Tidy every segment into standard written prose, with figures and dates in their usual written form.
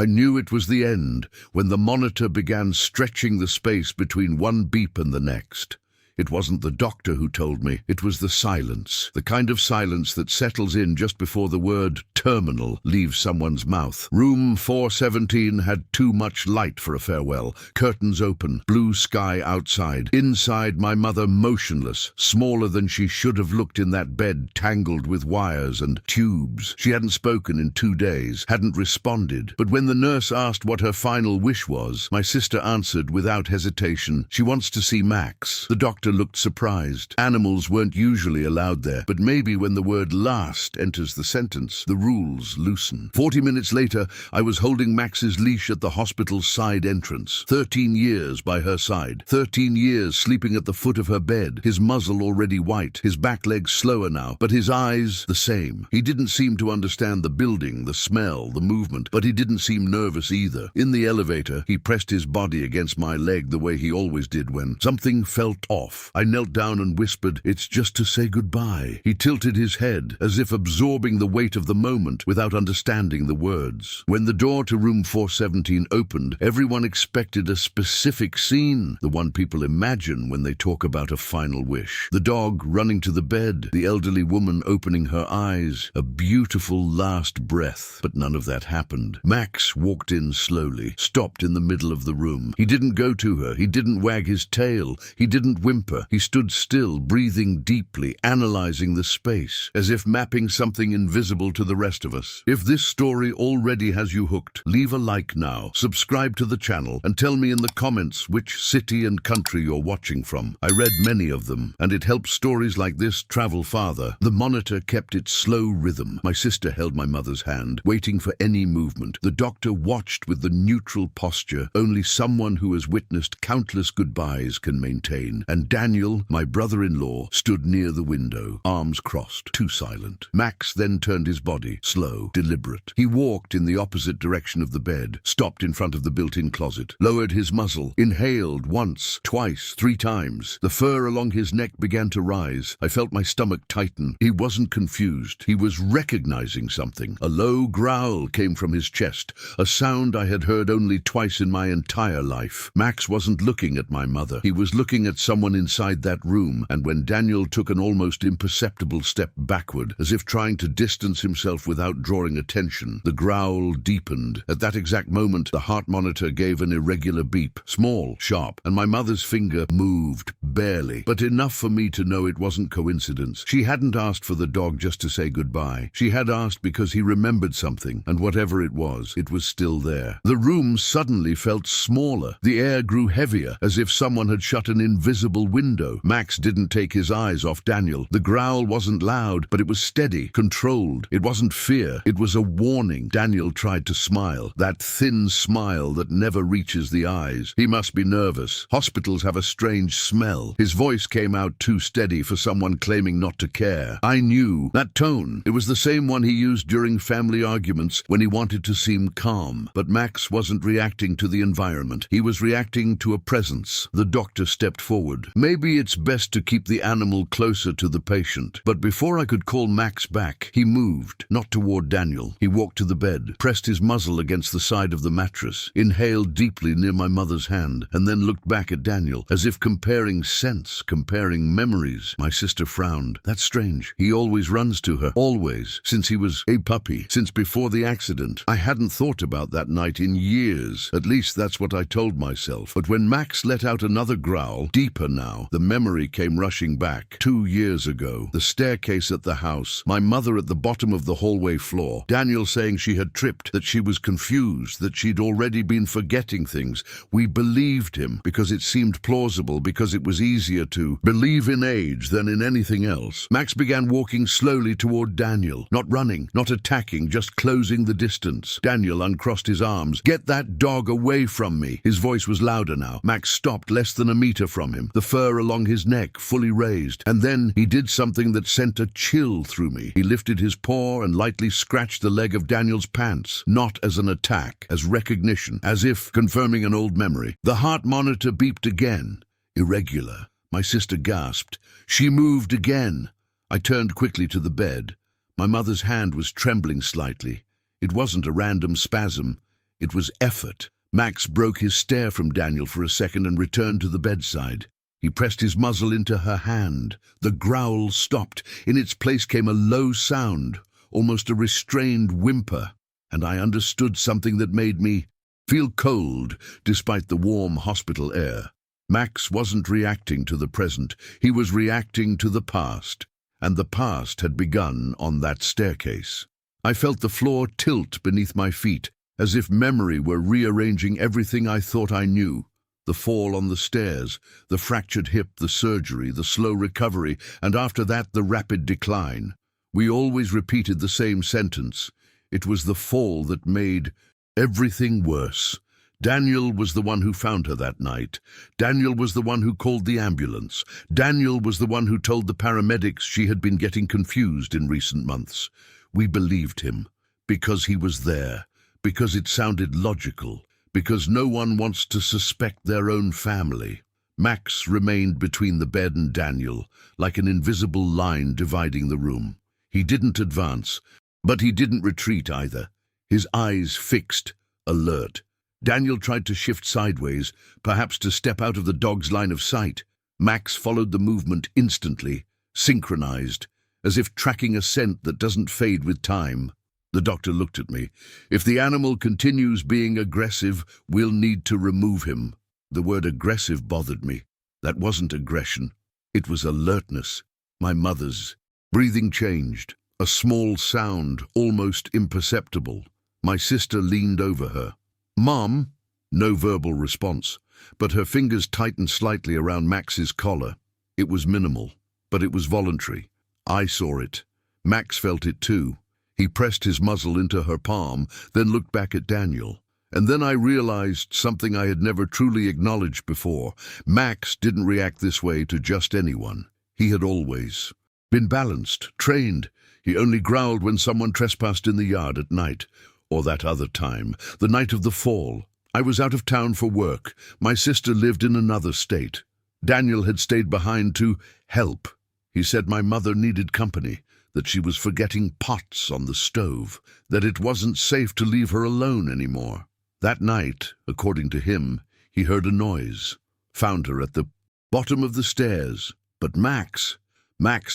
I knew it was the end when the monitor began stretching the space between one beep and the next. It wasn't the doctor who told me, it was the silence. The kind of silence that settles in just before the word terminal leaves someone's mouth. Room 417 had too much light for a farewell. Curtains open, blue sky outside. Inside, my mother motionless, smaller than she should have looked in that bed tangled with wires and tubes. She hadn't spoken in 2 days, hadn't responded. But when the nurse asked what her final wish was, my sister answered without hesitation, she wants to see Max. The doctor looked surprised. Animals weren't usually allowed there, but maybe when the word last enters the sentence, the rules loosen. 40 minutes later, I was holding Max's leash at the hospital's side entrance. 13 years by her side. 13 years sleeping at the foot of her bed, his muzzle already white, his back legs slower now, but his eyes the same. He didn't seem to understand the building, the smell, the movement, but he didn't seem nervous either. In the elevator, he pressed his body against my leg the way he always did when something felt off. I knelt down and whispered, "It's just to say goodbye." He tilted his head, as if absorbing the weight of the moment without understanding the words. When the door to room 417 opened, everyone expected a specific scene, the one people imagine when they talk about a final wish. The dog running to the bed, the elderly woman opening her eyes, a beautiful last breath. But none of that happened. Max walked in slowly, stopped in the middle of the room. He didn't go to her, he didn't wag his tail, he didn't whimper. He stood still, breathing deeply, analyzing the space, as if mapping something invisible to the rest of us. If this story already has you hooked, leave a like now, subscribe to the channel, and tell me in the comments which city and country you're watching from. I read many of them, and it helps stories like this travel farther. The monitor kept its slow rhythm. My sister held my mother's hand, waiting for any movement. The doctor watched with the neutral posture only someone who has witnessed countless goodbyes can maintain. And Daniel, my brother-in-law, stood near the window, arms crossed, too silent. Max then turned his body, slow, deliberate. He walked in the opposite direction of the bed, stopped in front of the built-in closet, lowered his muzzle, inhaled once, twice, 3 times. The fur along his neck began to rise. I felt my stomach tighten. He wasn't confused. He was recognizing something. A low growl came from his chest, a sound I had heard only twice in my entire life. Max wasn't looking at my mother. He was looking at someone inside that room, and when Daniel took an almost imperceptible step backward, as if trying to distance himself without drawing attention, the growl deepened. At that exact moment, the heart monitor gave an irregular beep, small, sharp, and my mother's finger moved, barely, but enough for me to know it wasn't coincidence. She hadn't asked for the dog just to say goodbye. She had asked because he remembered something, and whatever it was still there. The room suddenly felt smaller. The air grew heavier, as if someone had shut an invisible window. Max didn't take his eyes off Daniel. The growl wasn't loud, but it was steady, controlled. It wasn't fear, it was a warning. Daniel tried to smile, that thin smile that never reaches the eyes. He must be nervous. Hospitals have a strange smell. His voice came out too steady for someone claiming not to care. I knew that tone. It was the same one he used during family arguments when he wanted to seem calm. But Max wasn't reacting to the environment. He was reacting to a presence. The doctor stepped forward. Maybe it's best to keep the animal closer to the patient. But before I could call Max back, he moved, not toward Daniel. He walked to the bed, pressed his muzzle against the side of the mattress, inhaled deeply near my mother's hand, and then looked back at Daniel, as if comparing scents, comparing memories. My sister frowned. That's strange. He always runs to her. Always. Since he was a puppy. Since before the accident. I hadn't thought about that night in years. At least that's what I told myself. But when Max let out another growl, deeper now, the memory came rushing back. 2 years ago. The staircase at the house. My mother at the bottom of the hallway floor. Daniel saying she had tripped, that she was confused, that she'd already been forgetting things. We believed him because it seemed plausible, because it was easier to believe in age than in anything else. Max began walking slowly toward Daniel. Not running, not attacking, just closing the distance. Daniel uncrossed his arms. "Get that dog away from me." His voice was louder now. Max stopped less than a meter from him, the fur along his neck fully raised. And then he did something that sent a chill through me. He lifted his paw and lightly scratched the leg of Daniel's pants, not as an attack, as recognition, as if confirming an old memory. The heart monitor beeped again. Irregular. My sister gasped. She moved again. I turned quickly to the bed. My mother's hand was trembling slightly. It wasn't a random spasm. It was effort. Max broke his stare from Daniel for a second and returned to the bedside. He pressed his muzzle into her hand. The growl stopped. In its place came a low sound, almost a restrained whimper, and I understood something that made me feel cold despite the warm hospital air. Max wasn't reacting to the present. He was reacting to the past, and the past had begun on that staircase. I felt the floor tilt beneath my feet, as if memory were rearranging everything I thought I knew. The fall on the stairs, the fractured hip, the surgery, the slow recovery, and after that the rapid decline. We always repeated the same sentence. It was the fall that made everything worse. Daniel was the one who found her that night. Daniel was the one who called the ambulance. Daniel was the one who told the paramedics she had been getting confused in recent months. We believed him, because he was there, because it sounded logical, because no one wants to suspect their own family. Max remained between the bed and Daniel, like an invisible line dividing the room. He didn't advance, but he didn't retreat either. His eyes fixed, alert. Daniel tried to shift sideways, perhaps to step out of the dog's line of sight. Max followed the movement instantly, synchronized, as if tracking a scent that doesn't fade with time. The doctor looked at me. If the animal continues being aggressive, we'll need to remove him. The word aggressive bothered me. That wasn't aggression. It was alertness. My mother's. Breathing changed. A small sound, almost imperceptible. My sister leaned over her. "Mom?" No verbal response, but her fingers tightened slightly around Max's collar. It was minimal, but it was voluntary. I saw it. Max felt it too. He pressed his muzzle into her palm, then looked back at Daniel. And then I realized something I had never truly acknowledged before. Max didn't react this way to just anyone. He had always been balanced, trained. He only growled when someone trespassed in the yard at night. Or that other time, the night of the fall. I was out of town for work. My sister lived in another state. Daniel had stayed behind to help. He said my mother needed company, that she was forgetting pots on the stove, that it wasn't safe to leave her alone anymore. That night, according to him, he heard a noise, found her at the bottom of the stairs. But Max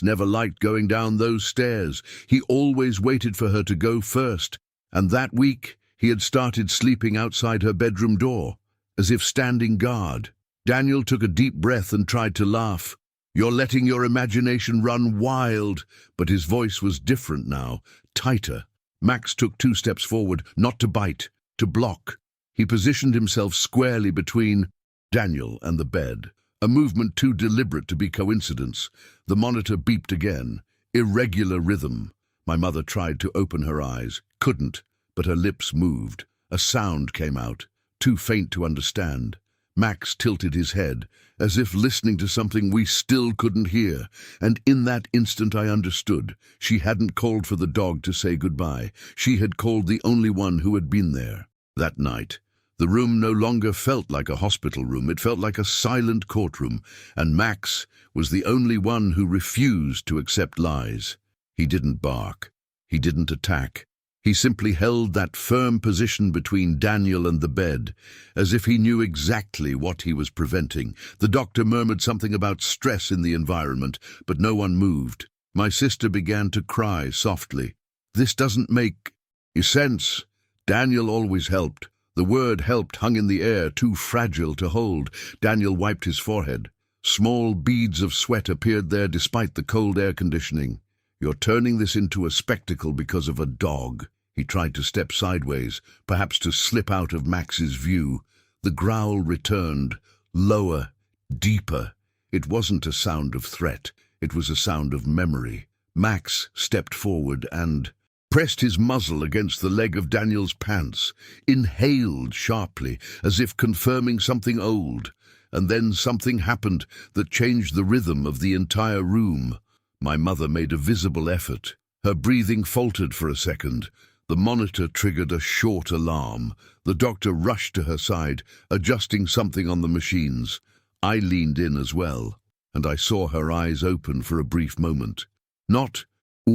never liked going down those stairs. He always waited for her to go first. And that week, he had started sleeping outside her bedroom door, as if standing guard. Daniel took a deep breath and tried to laugh. "You're letting your imagination run wild." But his voice was different now, tighter. Max took 2 steps forward, not to bite, to block. He positioned himself squarely between Daniel and the bed, a movement too deliberate to be coincidence. The monitor beeped again, irregular rhythm. My mother tried to open her eyes, couldn't, but her lips moved. A sound came out, too faint to understand. Max tilted his head, as if listening to something we still couldn't hear, and in that instant I understood. She hadn't called for the dog to say goodbye. She had called the only one who had been there. That night, the room no longer felt like a hospital room. It felt like a silent courtroom, and Max was the only one who refused to accept lies. He didn't bark. He didn't attack. He simply held that firm position between Daniel and the bed, as if he knew exactly what he was preventing. The doctor murmured something about stress in the environment, but no one moved. My sister began to cry softly. "This doesn't make sense." Daniel always helped. The word helped hung in the air, too fragile to hold. Daniel wiped his forehead. Small beads of sweat appeared there despite the cold air conditioning. "You're turning this into a spectacle because of a dog." He tried to step sideways, perhaps to slip out of Max's view. The growl returned, lower, deeper. It wasn't a sound of threat. It was a sound of memory. Max stepped forward and pressed his muzzle against the leg of Daniel's pants, inhaled sharply, as if confirming something old. And then something happened that changed the rhythm of the entire room. My mother made a visible effort. Her breathing faltered for a second. The monitor triggered a short alarm. The doctor rushed to her side, adjusting something on the machines. I leaned in as well, and I saw her eyes open for a brief moment. Not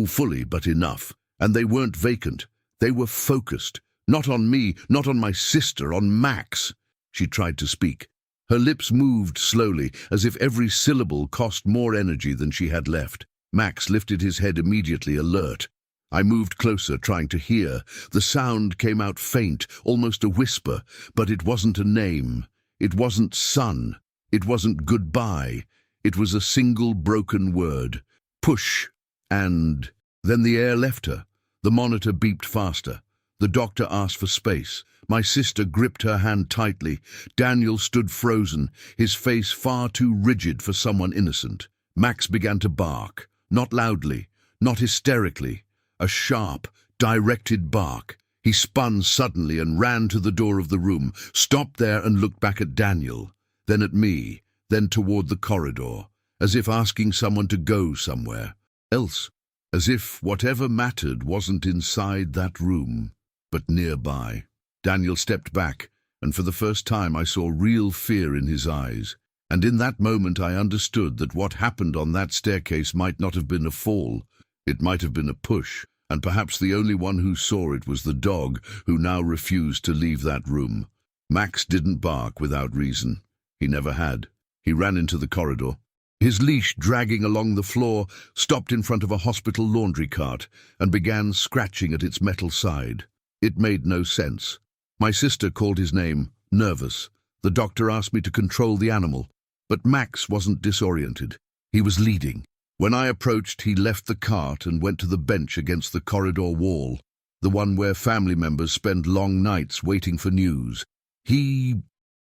fully, but enough. And they weren't vacant. They were focused, Not on me, not on my sister, on Max. She tried to speak. Her lips moved slowly, as if every syllable cost more energy than she had left. Max lifted his head immediately, alert. I moved closer, trying to hear. The sound came out faint, almost a whisper, but it wasn't a name. It wasn't son. It wasn't goodbye. It was a single broken word. Push. And then the air left her. The monitor beeped faster. The doctor asked for space. My sister gripped her hand tightly. Daniel stood frozen, his face far too rigid for someone innocent. Max began to bark, not loudly, not hysterically. A sharp, directed bark. He spun suddenly and ran to the door of the room, stopped there and looked back at Daniel, then at me, then toward the corridor, as if asking someone to go somewhere else, as if whatever mattered wasn't inside that room, but nearby. Daniel stepped back, and for the first time I saw real fear in his eyes. And in that moment I understood that what happened on that staircase might not have been a fall. It might have been a push, and perhaps the only one who saw it was the dog, who now refused to leave that room. Max didn't bark without reason. He never had. He ran into the corridor. His leash, dragging along the floor, stopped in front of a hospital laundry cart and began scratching at its metal side. It made no sense. My sister called his name, nervous. The doctor asked me to control the animal, but Max wasn't disoriented. He was leading. When I approached, he left the cart and went to the bench against the corridor wall, the one where family members spend long nights waiting for news. He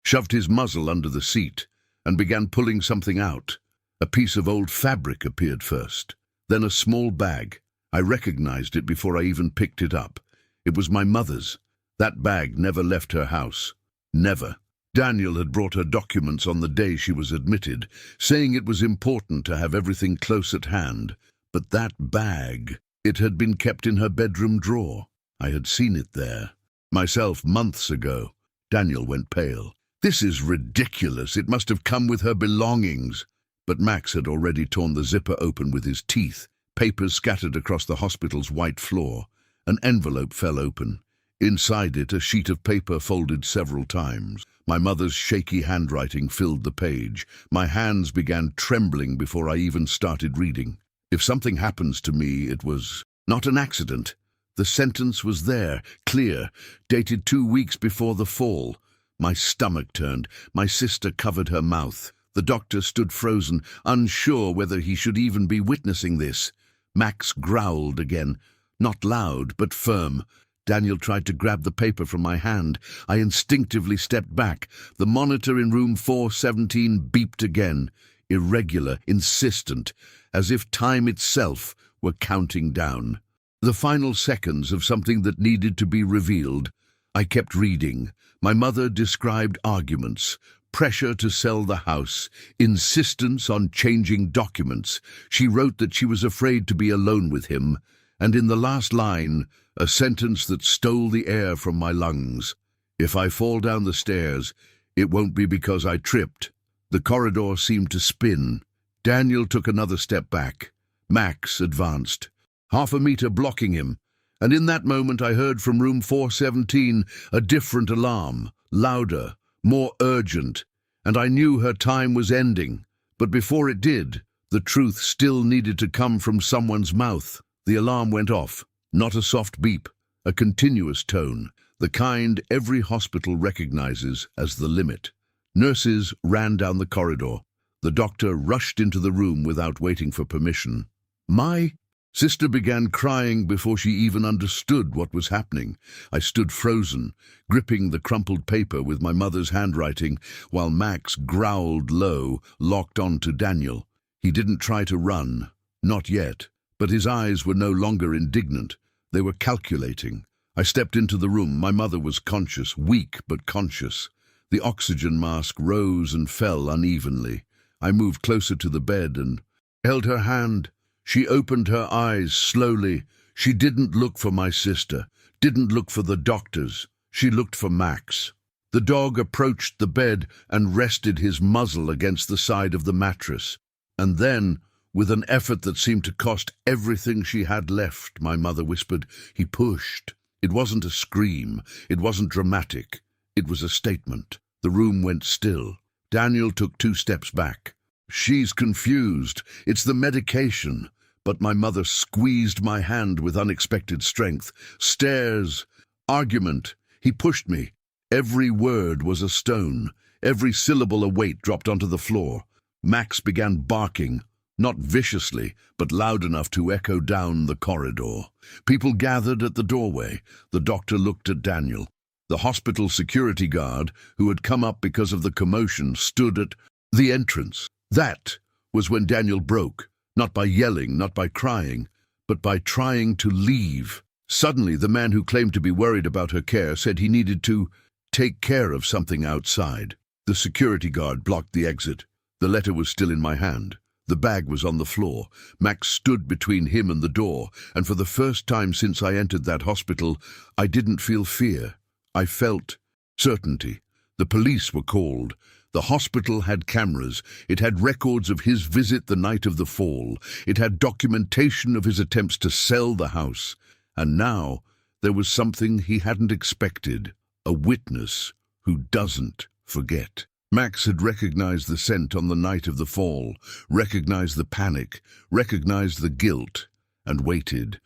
shoved his muzzle under the seat and began pulling something out. A piece of old fabric appeared first, then a small bag. I recognized it before I even picked it up. It was my mother's. That bag never left her house. Never. Daniel had brought her documents on the day she was admitted, saying it was important to have everything close at hand. But that bag, it had been kept in her bedroom drawer. I had seen it there. Myself, months ago. Daniel went pale. This is ridiculous. It must have come with her belongings. But Max had already torn the zipper open with his teeth. Papers scattered across the hospital's white floor. An envelope fell open. Inside it, a sheet of paper folded several times. My mother's shaky handwriting filled the page. My hands began trembling before I even started reading. If something happens to me, it was not an accident. The sentence was there, clear, dated 2 weeks before the fall. My stomach turned. My sister covered her mouth. The doctor stood frozen, unsure whether he should even be witnessing this. Max growled again, not loud, but firm. Daniel tried to grab the paper from my hand. I instinctively stepped back. The monitor in room 417 beeped again, irregular, insistent, as if time itself were counting down. The final seconds of something that needed to be revealed. I kept reading. My mother described arguments, pressure to sell the house, insistence on changing documents. She wrote that she was afraid to be alone with him, and in the last line, a sentence that stole the air from my lungs. If I fall down the stairs, it won't be because I tripped. The corridor seemed to spin. Daniel took another step back. Max advanced, half a meter blocking him, and in that moment I heard from room 417 a different alarm, louder, more urgent, and I knew her time was ending. But before it did, the truth still needed to come from someone's mouth. The alarm went off. Not a soft beep, a continuous tone, the kind every hospital recognizes as the limit. Nurses ran down the corridor. The doctor rushed into the room without waiting for permission. My sister began crying before she even understood what was happening. I stood frozen, gripping the crumpled paper with my mother's handwriting, while Max growled low, locked on to Daniel. He didn't try to run, not yet, but his eyes were no longer indignant. They were calculating. I stepped into the room. My mother was conscious, weak but conscious. The oxygen mask rose and fell unevenly. I moved closer to the bed and held her hand. She opened her eyes slowly. She didn't look for my sister, didn't look for the doctors. She looked for Max. The dog approached the bed and rested his muzzle against the side of the mattress. And then, with an effort that seemed to cost everything she had left, my mother whispered, he pushed. It wasn't a scream. It wasn't dramatic. It was a statement. The room went still. Daniel took 2 steps back. "She's confused. It's the medication." But my mother squeezed my hand with unexpected strength. Stares. Argument. He pushed me. Every word was a stone. Every syllable a weight dropped onto the floor. Max began barking. Not viciously, but loud enough to echo down the corridor. People gathered at the doorway. The doctor looked at Daniel. The hospital security guard, who had come up because of the commotion, stood at the entrance. That was when Daniel broke, not by yelling, not by crying, but by trying to leave. Suddenly, the man who claimed to be worried about her care said he needed to take care of something outside. The security guard blocked the exit. The letter was still in my hand. The bag was on the floor. Max stood between him and the door, and for the first time since I entered that hospital, I didn't feel fear. I felt certainty. The police were called. The hospital had cameras. It had records of his visit the night of the fall. It had documentation of his attempts to sell the house. And now there was something he hadn't expected. A witness who doesn't forget. Max had recognized the scent on the night of the fall, recognized the panic, recognized the guilt, and waited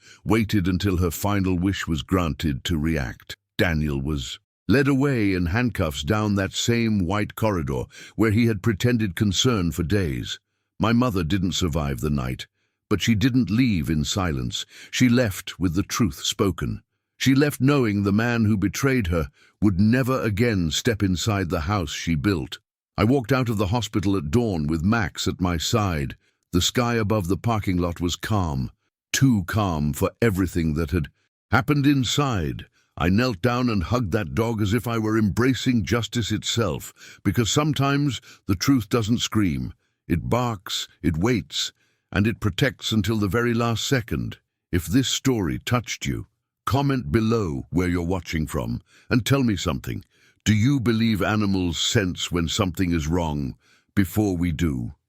until her final wish was granted to react. Daniel was led away in handcuffs down that same white corridor where he had pretended concern for days. My mother didn't survive the night, but she didn't leave in silence. She left with the truth spoken. She left knowing the man who betrayed her would never again step inside the house she built. I walked out of the hospital at dawn with Max at my side. The sky above the parking lot was calm, too calm for everything that had happened inside. I knelt down and hugged that dog as if I were embracing justice itself, because sometimes the truth doesn't scream. It barks, it waits, and it protects until the very last second. If this story touched you, comment below where you're watching from and tell me something. Do you believe animals sense when something is wrong before we do?